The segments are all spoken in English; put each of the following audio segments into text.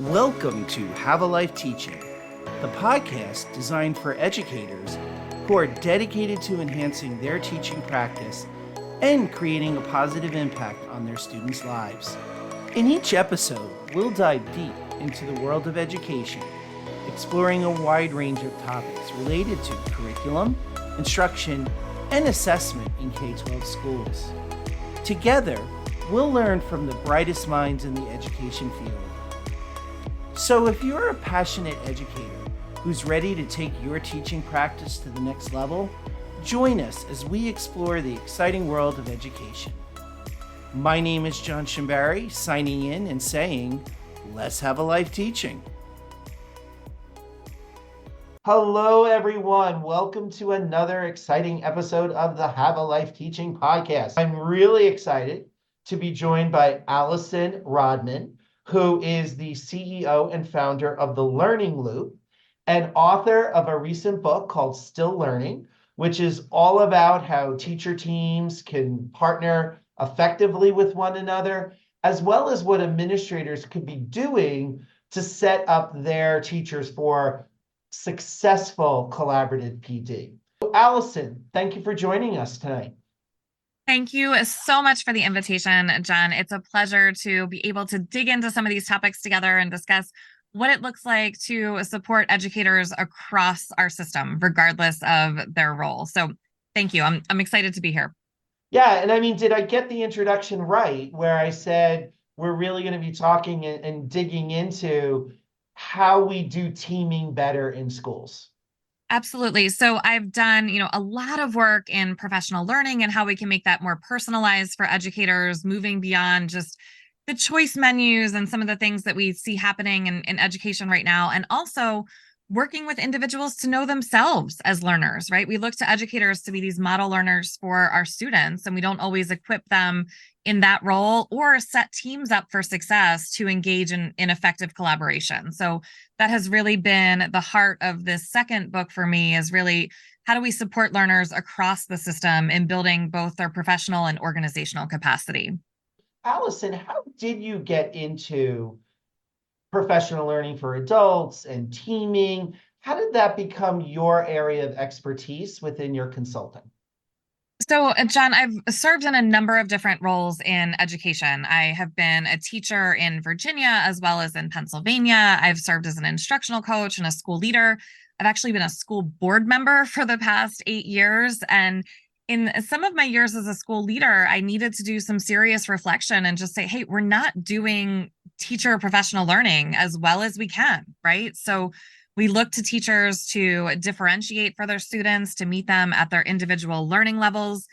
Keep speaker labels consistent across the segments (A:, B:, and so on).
A: Welcome to Have a Life Teaching, the podcast designed for educators who are dedicated to enhancing their teaching practice and creating a positive impact on their students' lives. In each episode, we'll dive deep into the world of education, exploring a wide range of topics related to curriculum, instruction, and assessment in K-12 schools. Together, we'll learn from the brightest minds in the education field. So if you're a passionate educator who's ready to take your teaching practice to the next level, join us as we explore the exciting world of education. My name is John Shimbari, signing in and saying, let's have a life teaching. Hello, everyone. Welcome to another exciting episode of the Have a Life Teaching podcast. I'm really excited to be joined by Allison Rodman, who is the CEO and founder of The Learning Loop and author of a recent book called Still Learning, which is all about how teacher teams can partner effectively with one another, as well as what administrators could be doing to set up their teachers for successful collaborative PD. Allison, thank you for joining us tonight.
B: Thank you so much for the invitation, Jen. It's a pleasure to be able to dig into some of these topics together and discuss what it looks like to support educators across our system, regardless of their role. So thank you. I'm excited to be here.
A: Yeah, and I mean, did I get the introduction right where I said we're really going to be talking and digging into how we do teaming better in schools?
B: Absolutely. So I've done, a lot of work in professional learning and how we can make that more personalized for educators, moving beyond just the choice menus and some of the things that we see happening in education right now. And also working with individuals to know themselves as learners, right? We look to educators to be these model learners for our students, and we don't always equip them in that role or set teams up for success to engage in effective collaboration. So that has really been the heart of this second book for me, is really how do we support learners across the system in building both their professional and organizational capacity.
A: Allison, how did you get into professional learning for adults and teaming? How did that become your area of expertise within your consulting?
B: So, John, I've served in a number of different roles in education. I have been a teacher in Virginia as well as in Pennsylvania. I've served as an instructional coach and a school leader. I've actually been a school board member for the past 8 years. And in some of my years as a school leader, I needed to do some serious reflection and just say, hey, we're not doing teacher professional learning as well as we can, right? So we look to teachers to differentiate for their students, to meet them at their individual learning levels.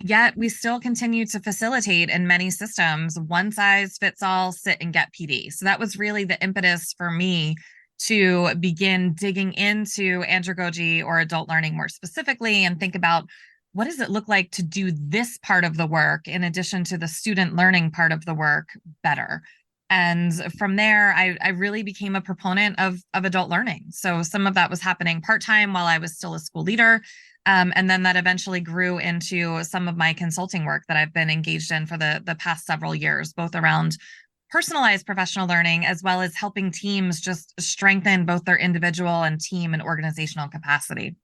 B: Yet we still continue to facilitate in many systems, one size fits all, sit and get PD. So that was really the impetus for me to begin digging into andragogy or adult learning more specifically and think about what does it look like to do this part of the work in addition to the student learning part of the work better. And from there, I really became a proponent of adult learning. So some of that was happening part-time while I was still a school leader. And then that eventually grew into some of my consulting work that I've been engaged in for the past several years, both around personalized professional learning, as well as helping teams just strengthen both their individual and team and organizational capacity.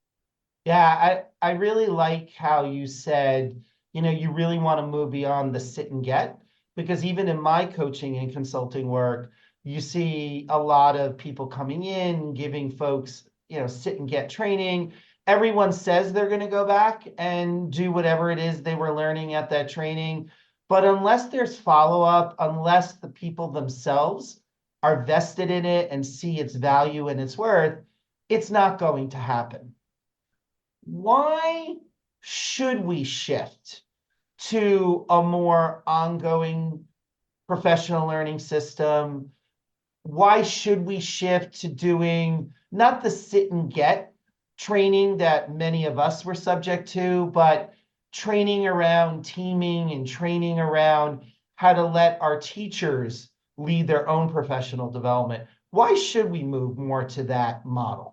A: Yeah, I really like how you said, you really want to move beyond the sit and get, because even in my coaching and consulting work, you see a lot of people coming in, giving folks, sit and get training. Everyone says they're going to go back and do whatever it is they were learning at that training. But unless there's follow-up, unless the people themselves are vested in it and see its value and its worth, it's not going to happen. Why should we shift to a more ongoing professional learning system? Why should we shift to doing not the sit and get training that many of us were subject to, but training around teaming and training around how to let our teachers lead their own professional development? Why should we move more to that model?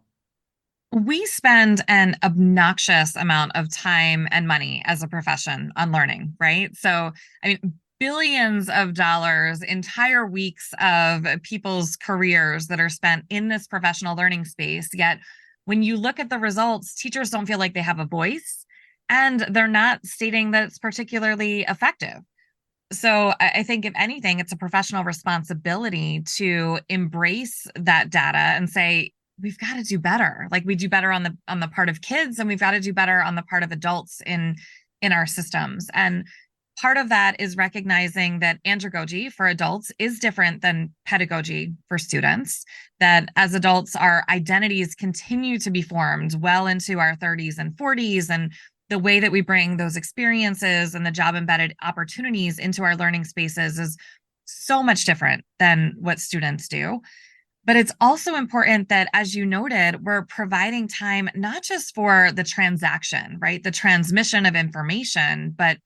B: We spend an obnoxious amount of time and money as a profession on learning, right? So, I mean, billions of dollars, entire weeks of people's careers that are spent in this professional learning space. Yet when you look at the results, teachers don't feel like they have a voice, and they're not stating that it's particularly effective. So I think if anything, it's a professional responsibility to embrace that data and say, we've got to do better. Like we do better on the part of kids, and we've got to do better on the part of adults in our systems. And part of that is recognizing that andragogy for adults is different than pedagogy for students, that as adults, our identities continue to be formed well into our 30s and 40s. And the way that we bring those experiences and the job embedded opportunities into our learning spaces is so much different than what students do. But it's also important that, as you noted, we're providing time not just for the transaction, right? The transmission of information, but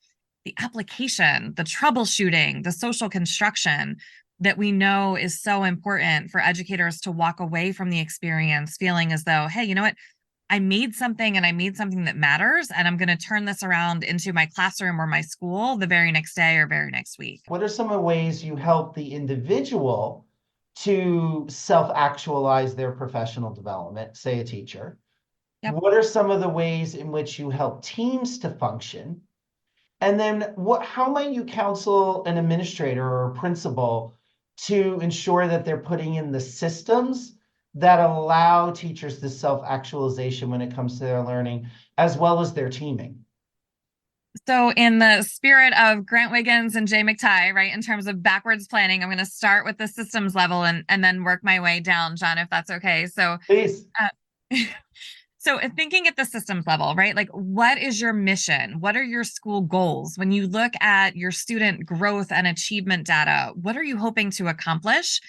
B: the application, the troubleshooting, the social construction that we know is so important for educators to walk away from the experience feeling as though, hey, you know what? I made something, and I made something that matters, and I'm going to turn this around into my classroom or my school the very next day or very next week.
A: What are some of the ways you help the individual to self-actualize their professional development, say a teacher?
B: Yep.
A: What are some of the ways in which you help teams to function? And then how might you counsel an administrator or a principal to ensure that they're putting in the systems that allow teachers this self-actualization when it comes to their learning, as well as their teaming?
B: So, in the spirit of Grant Wiggins and Jay McTighe, right, in terms of backwards planning, I'm going to start with the systems level and then work my way down, John, if that's okay. So,
A: Please.
B: so thinking at the systems level, right, like what is your mission? What are your school goals? When you look at your student growth and achievement data, what are you hoping to accomplish?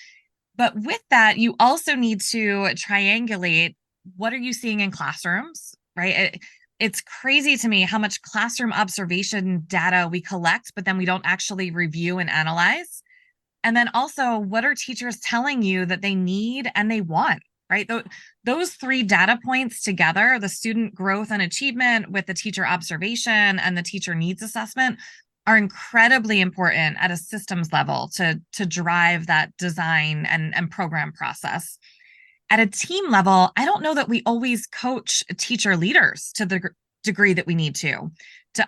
B: But with that, you also need to triangulate what are you seeing in classrooms, right? It's crazy to me how much classroom observation data we collect, but then we don't actually review and analyze. And then also, what are teachers telling you that they need and they want, right? Those three data points together, the student growth and achievement with the teacher observation and the teacher needs assessment, are incredibly important at a systems level to drive that design and program process. At a team level, I don't know that we always coach teacher leaders to the degree that we need to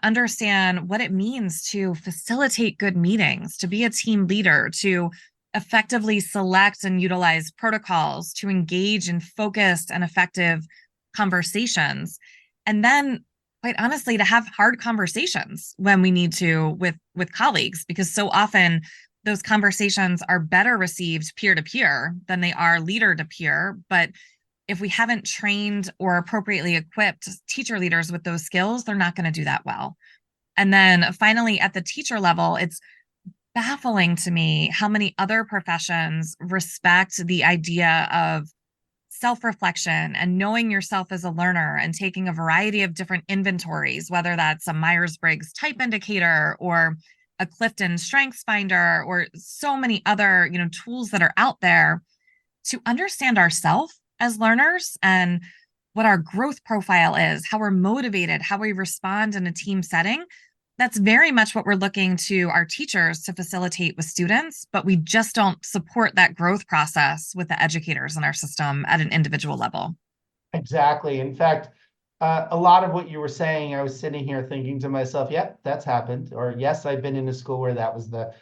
B: understand what it means to facilitate good meetings, to be a team leader, to effectively select and utilize protocols, to engage in focused and effective conversations. And then, quite honestly, to have hard conversations when we need to with colleagues, because so often those conversations are better received peer to peer than they are leader to peer. But if we haven't trained or appropriately equipped teacher leaders with those skills, they're not going to do that well. And then finally, at the teacher level, it's baffling to me how many other professions respect the idea of self-reflection and knowing yourself as a learner and taking a variety of different inventories, whether that's a Myers-Briggs type indicator or a Clifton Strengths Finder or so many other, tools that are out there to understand ourselves as learners and what our growth profile is, how we're motivated, how we respond in a team setting. That's very much what we're looking to our teachers to facilitate with students, but we just don't support that growth process with the educators in our system at an individual level.
A: Exactly. In fact, a lot of what you were saying, I was sitting here thinking to myself, yep, that's happened. Or yes, I've been in a school where that was the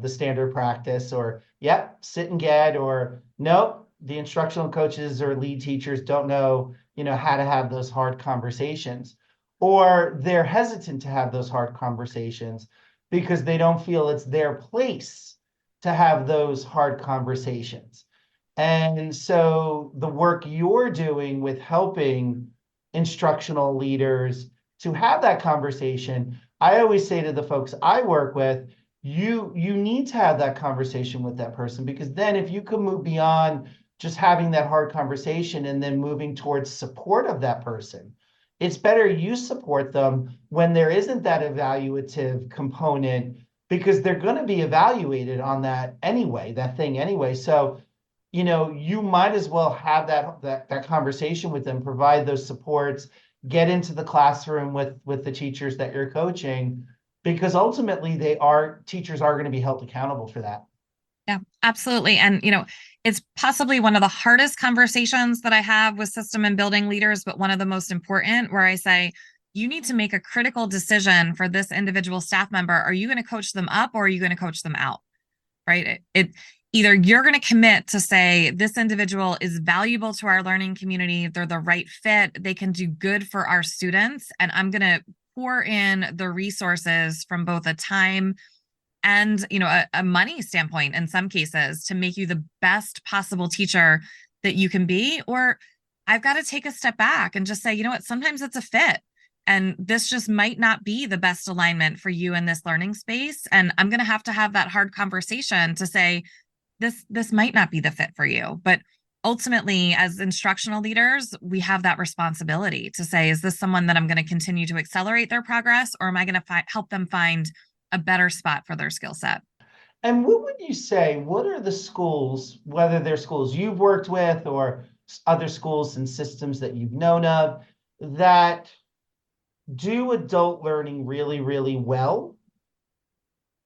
A: standard practice. Or yep, sit and get. Or nope, the instructional coaches or lead teachers don't know, how to have those hard conversations. Or they're hesitant to have those hard conversations because they don't feel it's their place to have those hard conversations. And so the work you're doing with helping instructional leaders to have that conversation, I always say to the folks I work with, you need to have that conversation with that person, because then if you can move beyond just having that hard conversation and then moving towards support of that person, it's better you support them when there isn't that evaluative component, because they're going to be evaluated on that anyway, that thing anyway. So you might as well have that conversation with them, provide those supports, get into the classroom with the teachers that you're coaching, because ultimately teachers are going to be held accountable for that.
B: Yeah, absolutely. And, it's possibly one of the hardest conversations that I have with system and building leaders, but one of the most important where I say, you need to make a critical decision for this individual staff member. Are you going to coach them up or are you going to coach them out? Right? It either you're going to commit to say this individual is valuable to our learning community, they're the right fit, they can do good for our students, and I'm going to pour in the resources from both a time and a money standpoint in some cases to make you the best possible teacher that you can be. Or I've got to take a step back and just say, you know what, sometimes it's a fit and this just might not be the best alignment for you in this learning space, and I'm going to have that hard conversation to say this might not be the fit for you. But ultimately, as instructional leaders, we have that responsibility to say, is this someone that I'm going to continue to accelerate their progress, or am I going to help them find a better spot for their skill set?
A: And what would you say, what are the schools, whether they're schools you've worked with or other schools and systems that you've known of, that do adult learning really, really well?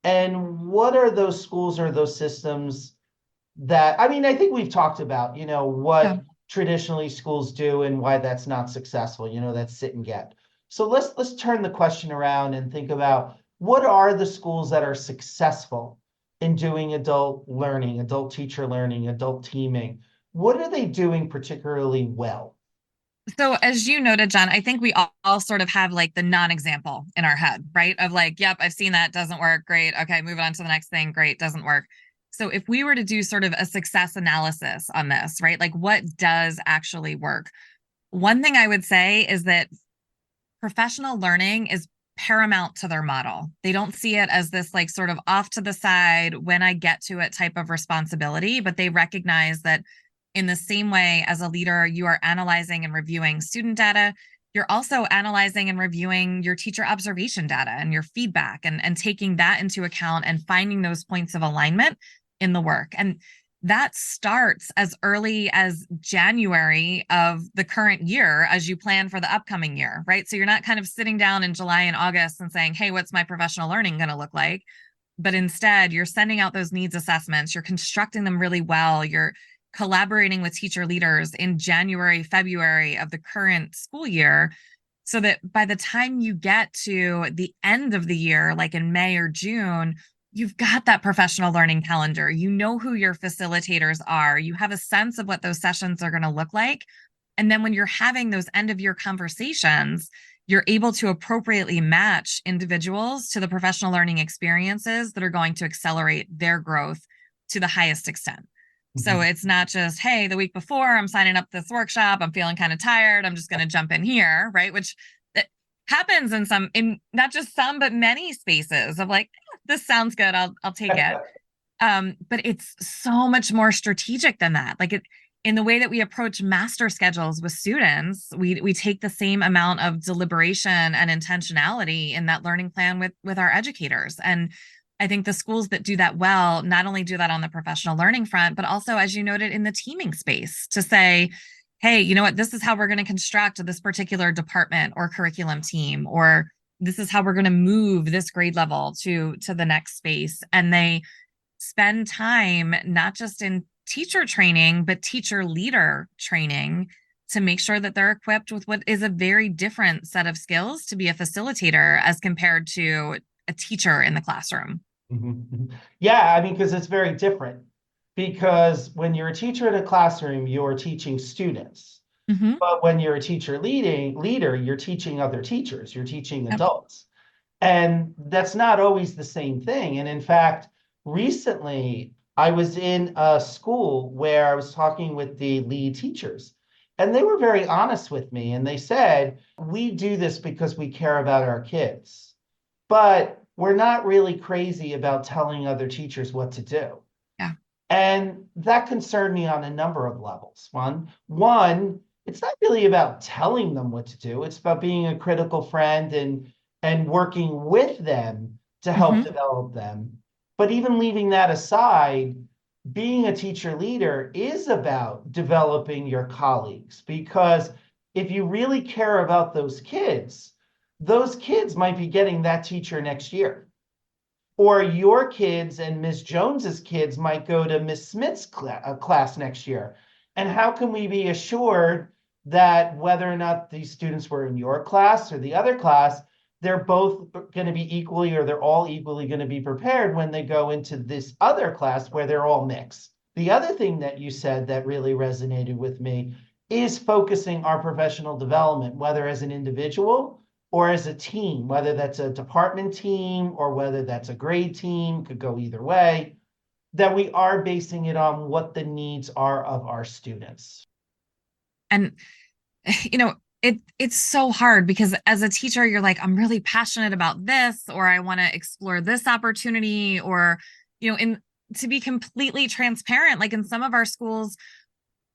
A: And what are those schools or those systems that, I mean, I think we've talked about,
B: Yeah.
A: what traditionally schools do and why that's not successful, that's sit and get. So let's turn the question around and think about what are the schools that are successful in doing adult learning, adult teacher learning, adult teaming? What are they doing particularly well?
B: So as you noted, John, I think we all sort of have like the non-example in our head, right? Of like, yep, I've seen that, doesn't work. Great. Okay, move on to the next thing. Great, doesn't work. So if we were to do sort of a success analysis on this, right? Like what does actually work? One thing I would say is that professional learning is paramount to their model. They don't see it as this like sort of off to the side when I get to it type of responsibility, but they recognize that in the same way as a leader, you are analyzing and reviewing student data, you're also analyzing and reviewing your teacher observation data and your feedback, and taking that into account and finding those points of alignment in the work. And that starts as early as January of the current year as you plan for the upcoming year, right? So you're not kind of sitting down in July and August and saying, hey, what's my professional learning going to look like? But instead, you're sending out those needs assessments, you're constructing them really well, you're collaborating with teacher leaders in January, February of the current school year, so that by the time you get to the end of the year, like in May or June, you've got that professional learning calendar. You know who your facilitators are. You have a sense of what those sessions are going to look like. And then when you're having those end of year conversations, you're able to appropriately match individuals to the professional learning experiences that are going to accelerate their growth to the highest extent. So it's not just, hey, the week before I'm signing up this workshop, I'm feeling kind of tired, I'm just going to jump in here, right? Which that happens in not just some, but many spaces of like, this sounds good, I'll take it. But it's so much more strategic than that. Like in the way that we approach master schedules with students, we take the same amount of deliberation and intentionality in that learning plan with our educators. And I think the schools that do that well not only do that on the professional learning front, but also, as you noted, in the teaming space to say, hey, you know what, this is how we're going to construct this particular department or curriculum team, or this is how we're going to move this grade level to the next space. And they spend time not just in teacher training, but teacher leader training to make sure that they're equipped with what is a very different set of skills to be a facilitator as compared to a teacher in the classroom.
A: Yeah, I mean, because it's very different. Because when you're a teacher in a classroom, you're teaching students.
B: Mm-hmm.
A: But when you're a leader, you're teaching other teachers, you're teaching
B: Yep.
A: adults. And that's not always the same thing. And in fact, recently I was in a school where I was talking with the lead teachers, and they were very honest with me. And they said, we do this because we care about our kids, but we're not really crazy about telling other teachers what to do.
B: Yeah.
A: And that concerned me on a number of levels. One, it's not really about telling them what to do. It's about being a critical friend and working with them to help
B: Mm-hmm.
A: develop them. But even leaving that aside, being a teacher leader is about developing your colleagues, because if you really care about those kids, those kids might be getting that teacher next year. Or your kids and Ms. Jones's kids might go to Ms. Smith's class next year. And how can we be assured that whether or not these students were in your class or the other class, they're both going to be equally, or they're all equally going to be prepared when they go into this other class where they're all mixed? The other thing that you said that really resonated with me is focusing our professional development, whether as an individual or as a team, whether that's a department team or whether that's a grade team, could go either way, that we are basing it on what the needs are of our students.
B: And you know, it's so hard because as a teacher, you're like, I'm really passionate about this, or I want to explore this opportunity, or, to be completely transparent, like in some of our schools,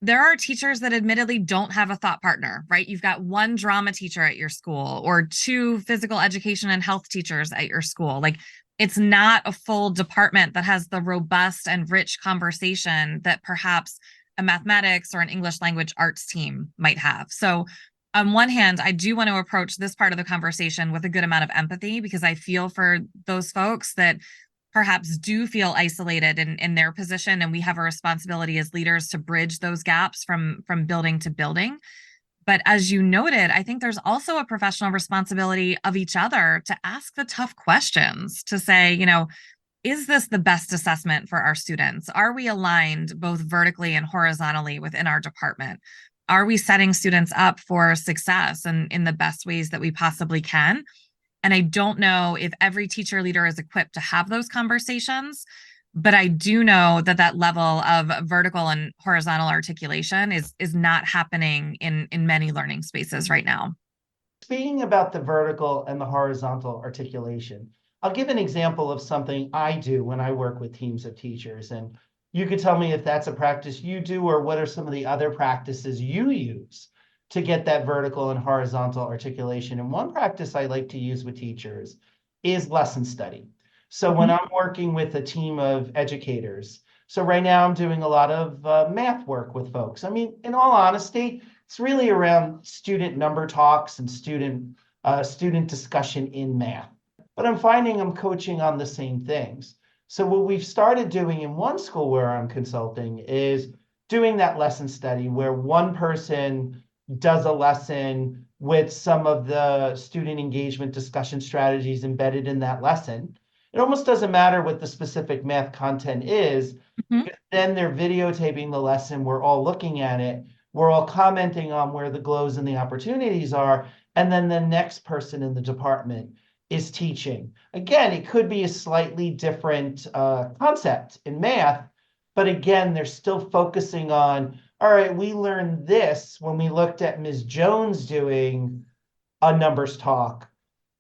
B: there are teachers that admittedly don't have a thought partner, right? You've got one drama teacher at your school or two physical education and health teachers at your school. Like, it's not a full department that has the robust and rich conversation that perhaps a mathematics or an English language arts team might have. So on one hand, I do want to approach this part of the conversation with a good amount of empathy, because I feel for those folks that perhaps do feel isolated in their position, and we have a responsibility as leaders to bridge those gaps from building to building. But as you noted, I think there's also a professional responsibility of each other to ask the tough questions, to say, is this the best assessment for our students? Are we aligned both vertically and horizontally within our department? Are we setting students up for success and in the best ways that we possibly can? And I don't know if every teacher leader is equipped to have those conversations, but I do know that that level of vertical and horizontal articulation is not happening in many learning spaces right now.
A: Speaking about the vertical and the horizontal articulation, I'll give an example of something I do when I work with teams of teachers. And you could tell me if that's a practice you do, or what are some of the other practices you use to get that vertical and horizontal articulation. And one practice I like to use with teachers is lesson study. So when I'm working with a team of educators, so right now I'm doing a lot of math work with folks. I mean, in all honesty, it's really around student number talks and student discussion in math. But I'm finding I'm coaching on the same things. So what we've started doing in one school where I'm consulting is doing that lesson study where one person does a lesson with some of the student engagement discussion strategies embedded in that lesson. It almost doesn't matter what the specific math content is.
B: Mm-hmm.
A: Then they're videotaping the lesson. We're all looking at it. We're all commenting on where the glows and the opportunities are. And then the next person in the department is teaching. Again, it could be a slightly different concept in math, but again, they're still focusing on, all right, we learned this when we looked at Ms. Jones doing a numbers talk.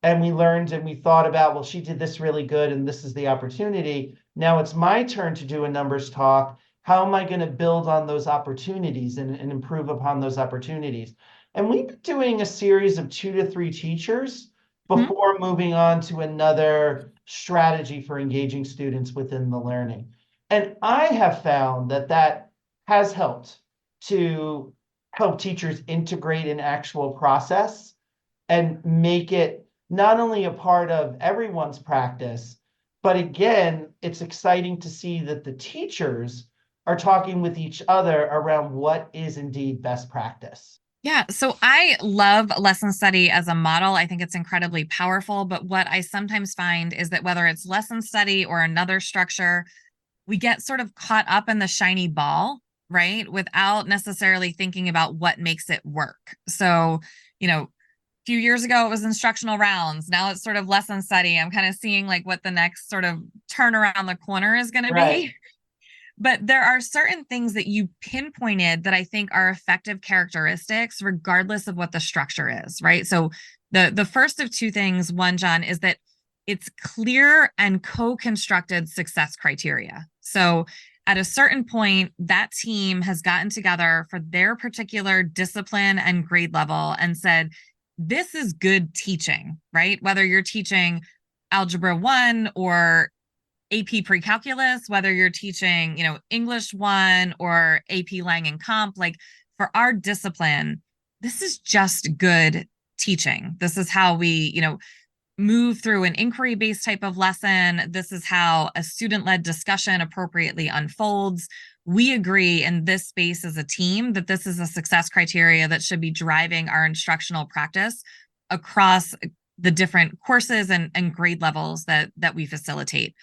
A: And we learned and we thought about, well, she did this really good and this is the opportunity. Now it's my turn to do a numbers talk. How am I going to build on those opportunities and improve upon those opportunities? And we've been doing a series of 2 to 3 teachers before moving on to another strategy for engaging students within the learning. And I have found that that has helped to help teachers integrate an actual process and make it not only a part of everyone's practice, but again, it's exciting to see that the teachers are talking with each other around what is indeed best practice.
B: Yeah, so I love lesson study as a model. I think it's incredibly powerful. But what I sometimes find is that whether it's lesson study or another structure, we get sort of caught up in the shiny ball, right? Without necessarily thinking about what makes it work. So, a few years ago, it was instructional rounds. Now it's sort of lesson study. I'm kind of seeing like what the next sort of turn around the corner is going to be. But there are certain things that you pinpointed that I think are effective characteristics, regardless of what the structure is, right? So the first of two things, one, John, is that it's clear and co-constructed success criteria. So at a certain point, that team has gotten together for their particular discipline and grade level and said, this is good teaching, right? Whether you're teaching Algebra 1 or AP pre-calculus, whether you're teaching, English 1 or AP Lang and Comp, like for our discipline, this is just good teaching. This is how we, move through an inquiry-based type of lesson. This is how a student-led discussion appropriately unfolds. We agree in this space as a team that this is a success criteria that should be driving our instructional practice across the different courses and grade levels that we facilitate.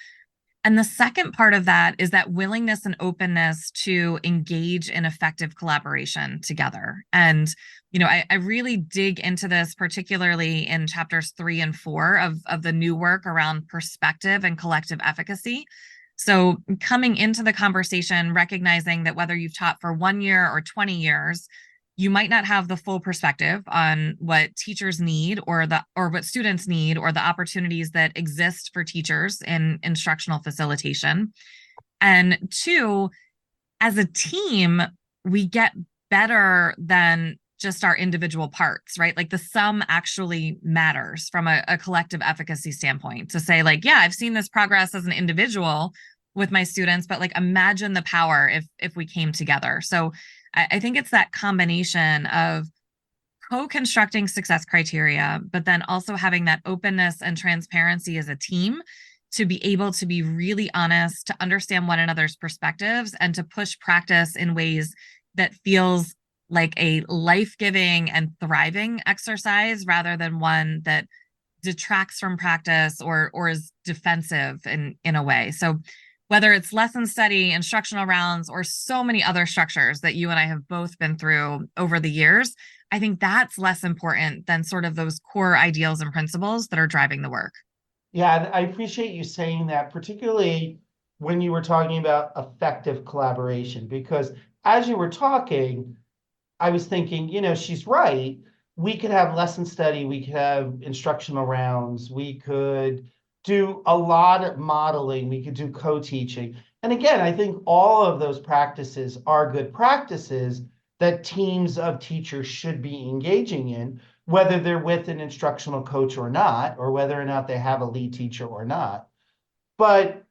B: And the second part of that is that willingness and openness to engage in effective collaboration together. And, I really dig into this, particularly in chapters 3 and 4 of the new work around perspective and collective efficacy. So coming into the conversation, recognizing that whether you've taught for 1 year or 20 years, you might not have the full perspective on what teachers need or what students need or the opportunities that exist for teachers in instructional facilitation. And two, as a team, we get better than just our individual parts, right? Like the sum actually matters from a collective efficacy standpoint to say like, yeah, I've seen this progress as an individual with my students, but like imagine the power if we came together. So I think it's that combination of co-constructing success criteria, but then also having that openness and transparency as a team to be able to be really honest, to understand one another's perspectives, and to push practice in ways that feels like a life-giving and thriving exercise rather than one that detracts from practice or is defensive in a way. So whether it's lesson study, instructional rounds, or so many other structures that you and I have both been through over the years, I think that's less important than sort of those core ideals and principles that are driving the work.
A: Yeah, I appreciate you saying that, particularly when you were talking about effective collaboration, because as you were talking, I was thinking, she's right. We could have lesson study, we could have instructional rounds, we could do a lot of modeling, we could do co-teaching. And again, I think all of those practices are good practices that teams of teachers should be engaging in, whether they're with an instructional coach or not, or whether or not they have a lead teacher or not. But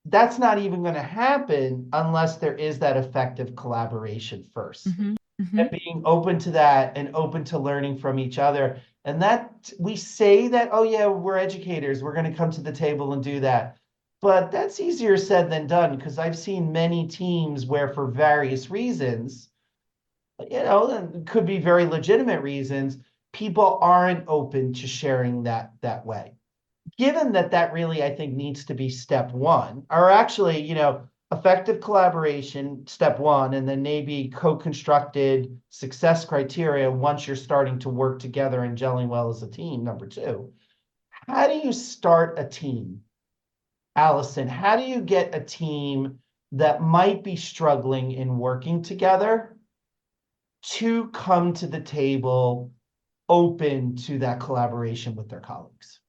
A: that's not even going to happen unless there is that effective collaboration first.
B: Mm-hmm. Mm-hmm.
A: And being open to that and open to learning from each other. And that we say that, oh yeah, we're educators, we're going to come to the table and do that. But that's easier said than done, because I've seen many teams where for various reasons, and could be very legitimate reasons, people aren't open to sharing that way. Given that really, I think, needs to be step one, or actually, effective collaboration, step one, and then maybe co-constructed success criteria once you're starting to work together and gelling well as a team, number two. How do you start a team? Allison, how do you get a team that might be struggling in working together to come to the table open to that collaboration with their colleagues?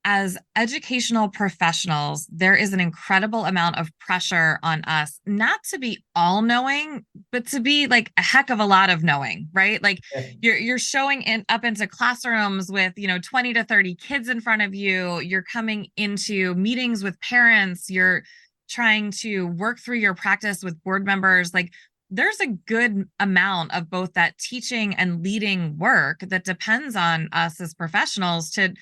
B: As educational professionals, there is an incredible amount of pressure on us not to be all knowing, but to be like a heck of a lot of knowing, right? Like you're showing up into classrooms with, 20 to 30 kids in front of you. You're coming into meetings with parents. You're trying to work through your practice with board members. Like there's a good amount of both that teaching and leading work that depends on us as professionals to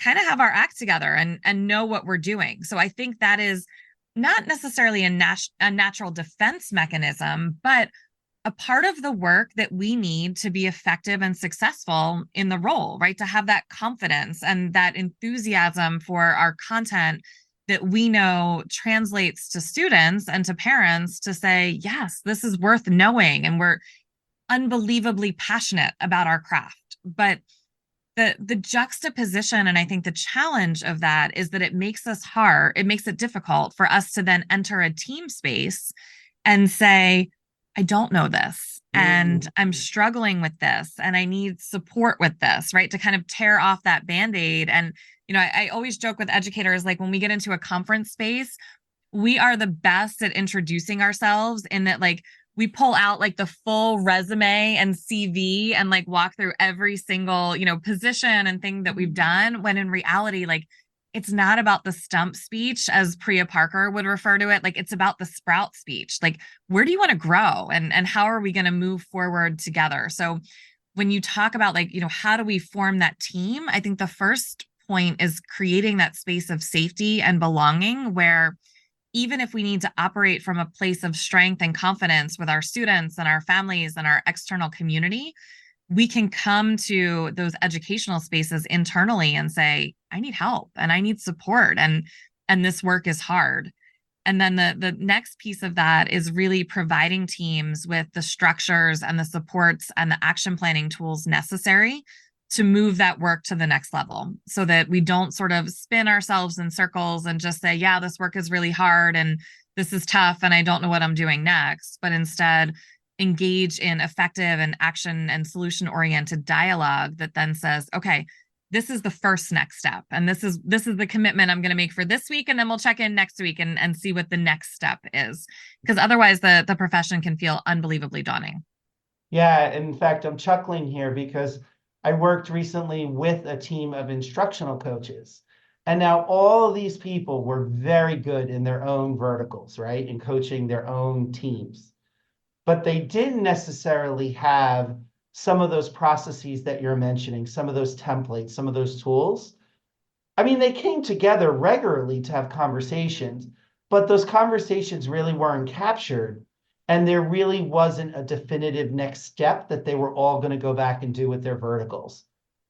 B: kind of have our act together and know what we're doing. So I think that is not necessarily a natural defense mechanism, but a part of the work that we need to be effective and successful in the role, right? To have that confidence and that enthusiasm for our content that we know translates to students and to parents to say, yes, this is worth knowing. And we're unbelievably passionate about our craft. But the juxtaposition and I think the challenge of that is that it makes it difficult for us to then enter a team space and say, I don't know this and I'm struggling with this and I need support with this, right? To kind of tear off that band-aid. And I always joke with educators, like when we get into a conference space, we are the best at introducing ourselves in that, like, we pull out like the full resume and CV and like walk through every single, position and thing that we've done, when in reality, like, it's not about the stump speech, as Priya Parker would refer to it. Like, it's about the sprout speech. Like, where do you want to grow and how are we going to move forward together? So when you talk about like, how do we form that team? I think the first point is creating that space of safety and belonging where even if we need to operate from a place of strength and confidence with our students and our families and our external community, we can come to those educational spaces internally and say, I need help and I need support and this work is hard. And then the next piece of that is really providing teams with the structures and the supports and the action planning tools necessary to move that work to the next level so that we don't sort of spin ourselves in circles and just say, yeah, this work is really hard and this is tough and I don't know what I'm doing next, but instead engage in effective and action and solution oriented dialogue that then says, okay, this is the first next step. And this is the commitment I'm going to make for this week. And then we'll check in next week and see what the next step is. Because otherwise the profession can feel unbelievably daunting.
A: Yeah, in fact, I'm chuckling here because I worked recently with a team of instructional coaches. And now all of these people were very good in their own verticals, right? In coaching their own teams. But they didn't necessarily have some of those processes that you're mentioning, some of those templates, some of those tools. I mean, they came together regularly to have conversations, but those conversations really weren't captured. And there really wasn't a definitive next step that they were all going to go back and do with their verticals.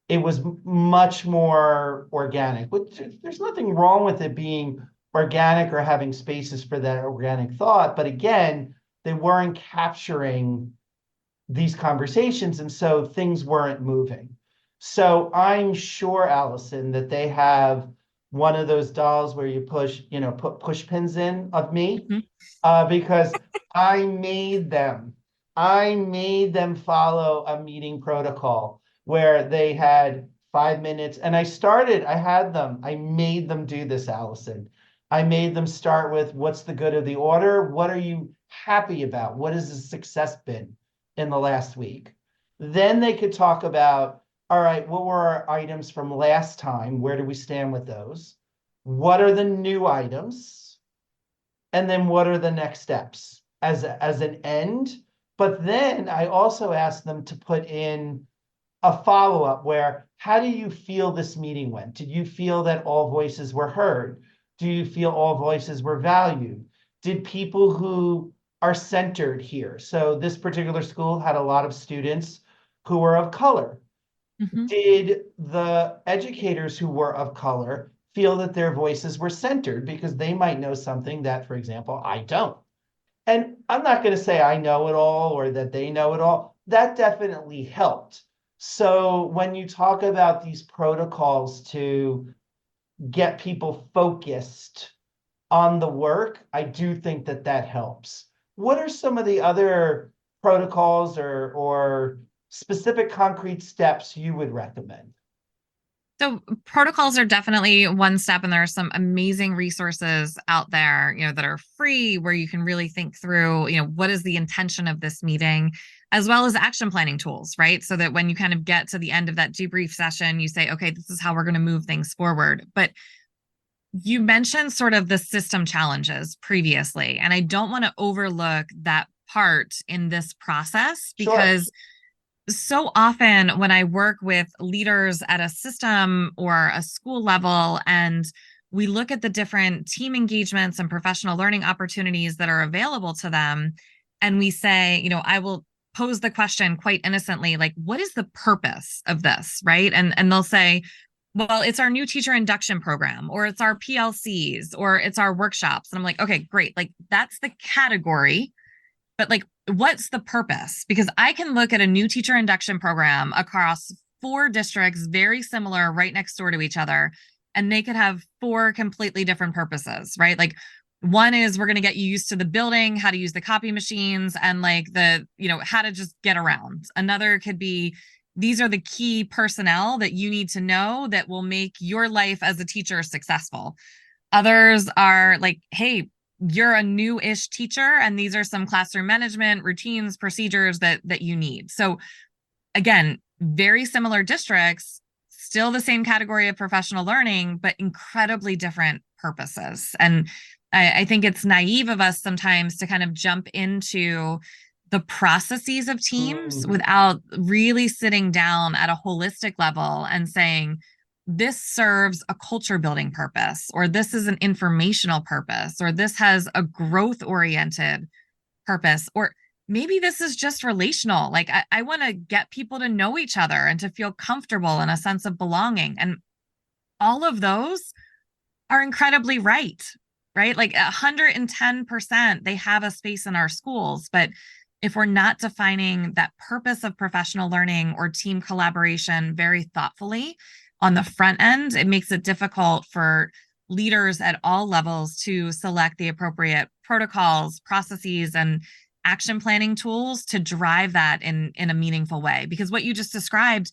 A: It was much more organic, which there's nothing wrong with it being organic or having spaces for that organic thought. But again, they weren't capturing these conversations, and so things weren't moving. So I'm sure, Allison, that they have one of those dolls where you push, put push pins in of me,
B: Mhm.
A: because I made them. I made them follow a meeting protocol where they had 5 minutes, and I made them do this, Allison. I made them start with what's the good of the order? What are you happy about? What has the success been in the last week? Then they could talk about, all right, what were our items from last time? Where do we stand with those? What are the new items? And then what are the next steps as an end? But then I also asked them to put in a follow-up where, how do you feel this meeting went? Did you feel that all voices were heard? Do you feel all voices were valued? Did people who are centered here? So this particular school had a lot of students who were of color.
B: Mhm.
A: Did the educators who were of color feel that their voices were centered because they might know something that, for example, I don't? And I'm not going to say I know it all or that they know it all. That definitely helped. So when you talk about these protocols to get people focused on the work, I do think that that helps. What are some of the other protocols or specific concrete steps you would recommend?
B: So protocols are definitely one step, and there are some amazing resources out there, that are free where you can really think through, what is the intention of this meeting, as well as action planning tools, right? So that when you kind of get to the end of that debrief session, you say, okay, this is how we're going to move things forward. But you mentioned sort of the system challenges previously, and I don't want to overlook that part in this process
A: Sure.
B: because so often when I work with leaders at a system or a school level, and we look at the different team engagements and professional learning opportunities that are available to them, and we say, I will pose the question quite innocently, like, what is the purpose of this? Right. And they'll say, well, it's our new teacher induction program, or it's our PLCs, or it's our workshops. And I'm like, okay, great. Like, that's the category, but like, what's the purpose? Because I can look at a new teacher induction program across 4 districts, very similar, right next door to each other, and they could have 4 completely different purposes, right? Like, one is we're going to get you used to the building, how to use the copy machines, and like how to just get around. Another could be, these are the key personnel that you need to know that will make your life as a teacher successful. Others are like, hey, you're a new-ish teacher, and these are some classroom management routines, procedures that you need. So again, very similar districts, still the same category of professional learning, but incredibly different purposes. And I think it's naive of us sometimes to kind of jump into the processes of teams
A: Mm,
B: without really sitting down at a holistic level and saying, this serves a culture building purpose, or this is an informational purpose, or this has a growth oriented purpose, or maybe this is just relational. Like, I want to get people to know each other and to feel comfortable and a sense of belonging. And all of those are incredibly right? Like 110%, they have a space in our schools. But if we're not defining that purpose of professional learning or team collaboration very thoughtfully on the front end, it makes it difficult for leaders at all levels to select the appropriate protocols, processes, and action planning tools to drive that in a meaningful way. Because what you just described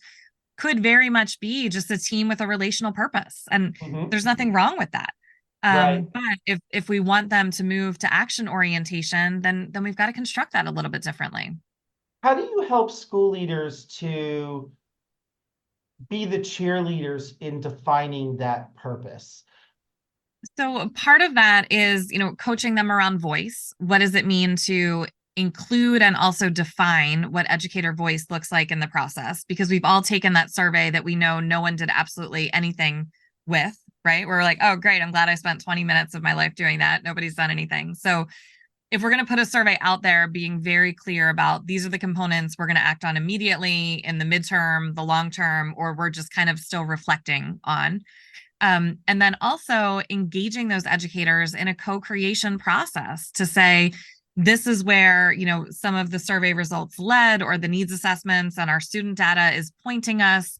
B: could very much be just a team with a relational purpose. And
A: mhm,
B: there's nothing wrong with that.
A: right.
B: But if we want them to move to action orientation, then we've got to construct that a little bit differently.
A: How do you help school leaders to be the cheerleaders in defining that purpose?
B: So part of that is, coaching them around voice. What does it mean to include and also define what educator voice looks like in the process? Because we've all taken that survey that we know no one did absolutely anything with, right? We're like, oh, great. I'm glad I spent 20 minutes of my life doing that. Nobody's done anything. So if we're going to put a survey out there, being very clear about these are the components we're going to act on immediately in the midterm, the long term, or we're just kind of still reflecting on. And then also engaging those educators in a co-creation process to say, this is where, some of the survey results led, or the needs assessments and our student data is pointing us.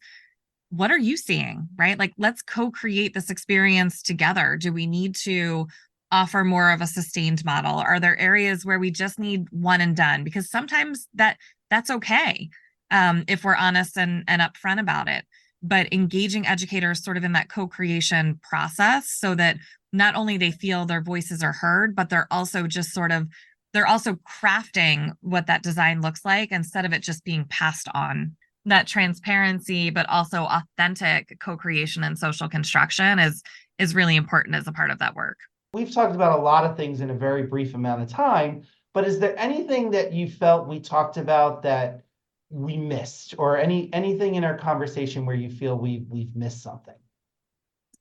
B: What are you seeing, right? Like, let's co-create this experience together. Do we need to offer more of a sustained model? Are there areas where we just need one and done? Because sometimes that's okay, if we're honest and upfront about it. But engaging educators sort of in that co-creation process so that not only they feel their voices are heard, but they're also crafting what that design looks like instead of it just being passed on. That transparency, but also authentic co-creation and social construction is really important as a part of that work.
A: We've talked about a lot of things in a very brief amount of time, but is there anything that you felt we talked about that we missed, or anything in our conversation where you feel we've missed something?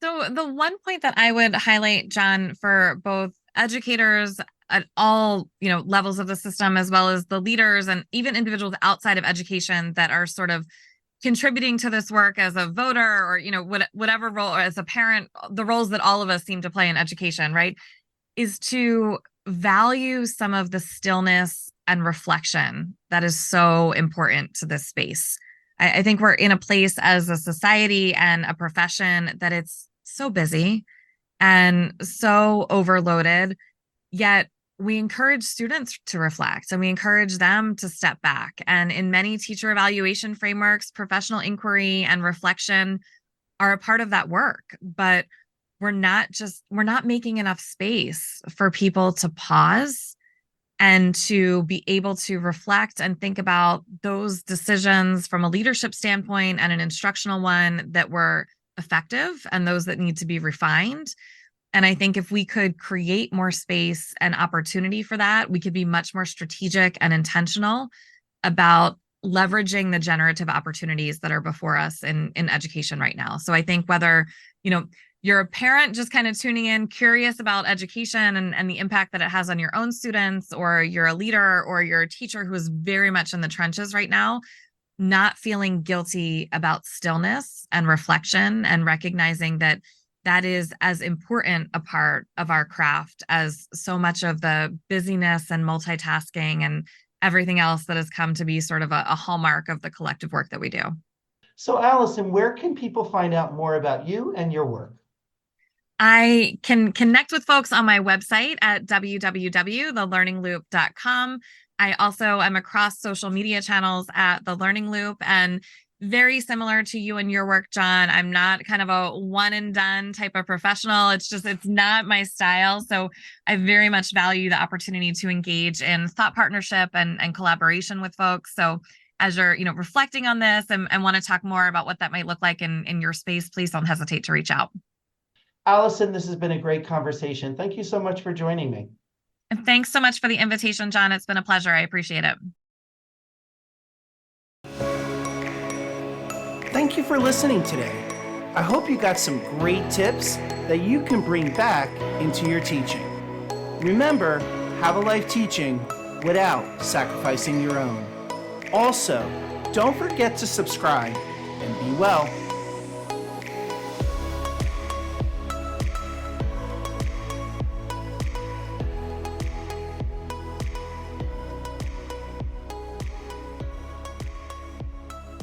B: So the one point that I would highlight, John, for both educators at all, levels of the system, as well as the leaders and even individuals outside of education that are sort of contributing to this work as a voter, or, whatever role, or as a parent, the roles that all of us seem to play in education, right, is to value some of the stillness and reflection that is so important to this space. I think we're in a place as a society and a profession that it's so busy and so overloaded, yet we encourage students to reflect and we encourage them to step back. And in many teacher evaluation frameworks, professional inquiry and reflection are a part of that work. But we're not making enough space for people to pause and to be able to reflect and think about those decisions from a leadership standpoint and an instructional one that were effective and those that need to be refined. And I think if we could create more space and opportunity for that, we could be much more strategic and intentional about leveraging the generative opportunities that are before us in education right now. So I think whether, you're a parent just kind of tuning in, curious about education and the impact that it has on your own students, or you're a leader or you're a teacher who is very much in the trenches right now, not feeling guilty about stillness and reflection and recognizing that that is as important a part of our craft as so much of the busyness and multitasking and everything else that has come to be sort of a hallmark of the collective work that we do.
A: So, Allison, where can people find out more about you and your work?
B: I can connect with folks on my website at www.thelearningloop.com. I also am across social media channels at The Learning Loop, and very similar to you and your work, John. I'm not kind of a one and done type of professional. It's not my style. So I very much value the opportunity to engage in thought partnership and collaboration with folks. So as you're, reflecting on this and want to talk more about what that might look like in your space, please don't hesitate to reach out.
A: Allison, this has been a great conversation. Thank you so much for joining me.
B: And thanks so much for the invitation, John. It's been a pleasure. I appreciate it.
C: Thank you for listening today. I hope you got some great tips that you can bring back into your teaching. Remember, have a life teaching without sacrificing your own. Also, don't forget to subscribe and be well.